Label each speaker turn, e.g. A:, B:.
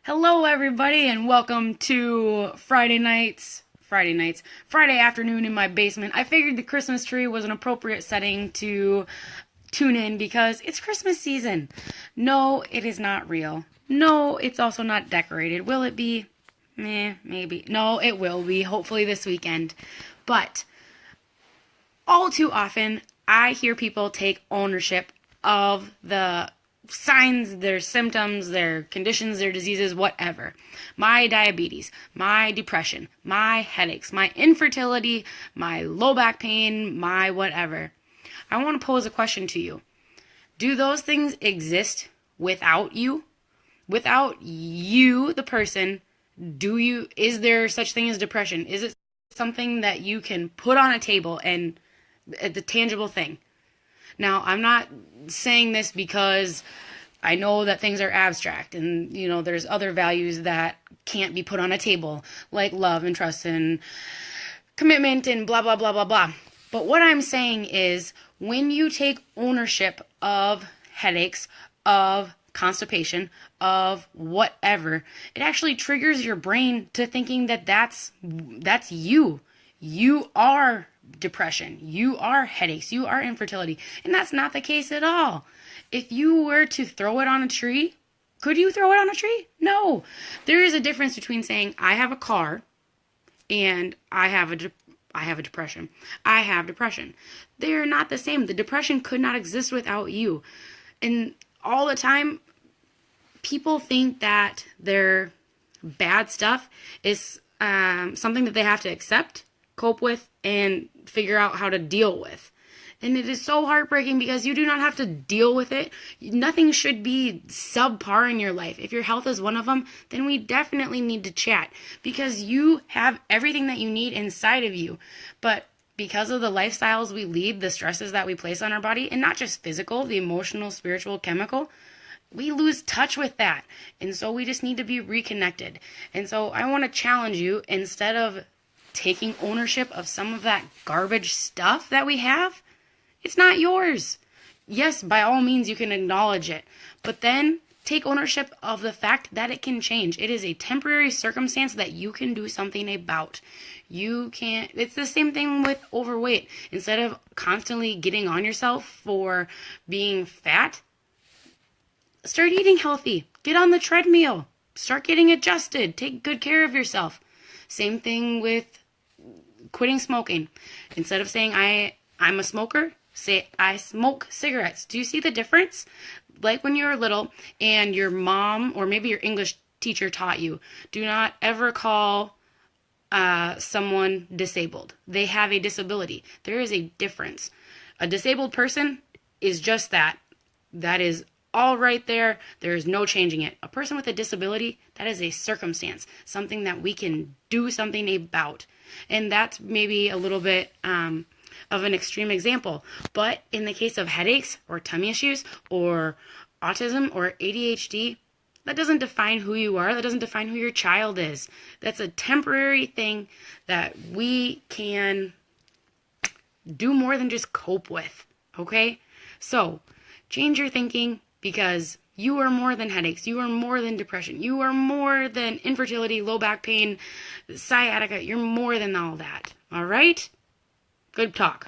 A: Hello, everybody, and welcome to Friday afternoon in my basement. I figured the Christmas tree was an appropriate setting to tune in because it's Christmas season. No, it is not real. No, it's also not decorated. Will it be? Maybe. No, it will be, hopefully this weekend. But all too often, I hear people take ownership of the signs, their symptoms, their conditions, their diseases, whatever. My diabetes, my depression, my headaches, my infertility, my low back pain, my whatever. I want to pose a question to you. Do those things exist without you? Without you, the person, is there such thing as depression? Is it something that you can put on a table and the tangible thing? Now, I'm not saying this because I know that things are abstract and, there's other values that can't be put on a table, like love and trust and commitment and blah, blah, blah, blah, blah. But what I'm saying is when you take ownership of headaches, of constipation, of whatever, it actually triggers your brain to thinking that that's you. You are depression, you are headaches, you are infertility, and that's not the case at all. If you were to throw it on a tree, could you throw it on a tree? No. There is a difference between saying I have a car and I have depression. I have depression. They're not the same. The depression could not exist without you. And all the time, people think that their bad stuff is something that they have to accept, cope with, and figure out how to deal with. And it is so heartbreaking because you do not have to deal with it. Nothing should be subpar in your life. If your health is one of them, then we definitely need to chat because you have everything that you need inside of you. But because of the lifestyles we lead, the stresses that we place on our body, and not just physical, the emotional, spiritual, chemical, we lose touch with that. And so we just need to be reconnected. And so I want to challenge you, instead of taking ownership of some of that garbage stuff that we have, it's not yours. Yes, by all means, you can acknowledge it, but then take ownership of the fact that it can change. It is a temporary circumstance that you can do something about. It's the same thing with overweight. Instead of constantly getting on yourself for being fat, start eating healthy. Get on the treadmill. Start getting adjusted. Take good care of yourself. Same thing with quitting smoking. Instead of saying I'm a smoker, say I smoke cigarettes. Do you see the difference? Like when you were little and your mom or maybe your English teacher taught you, do not ever call someone disabled. They have a disability. There is a difference. A disabled person is just that. That is all right there. There is no changing it. A person with a disability, that is a circumstance, something that we can do something about. And that's maybe a little bit of an extreme example. But in the case of headaches or tummy issues or autism or ADHD, that doesn't define who you are. That doesn't define who your child is. That's a temporary thing that we can do more than just cope with. Okay? So, change your thinking because you are more than headaches. You are more than depression. You are more than infertility, low back pain, sciatica. You're more than all that. All right? Good talk.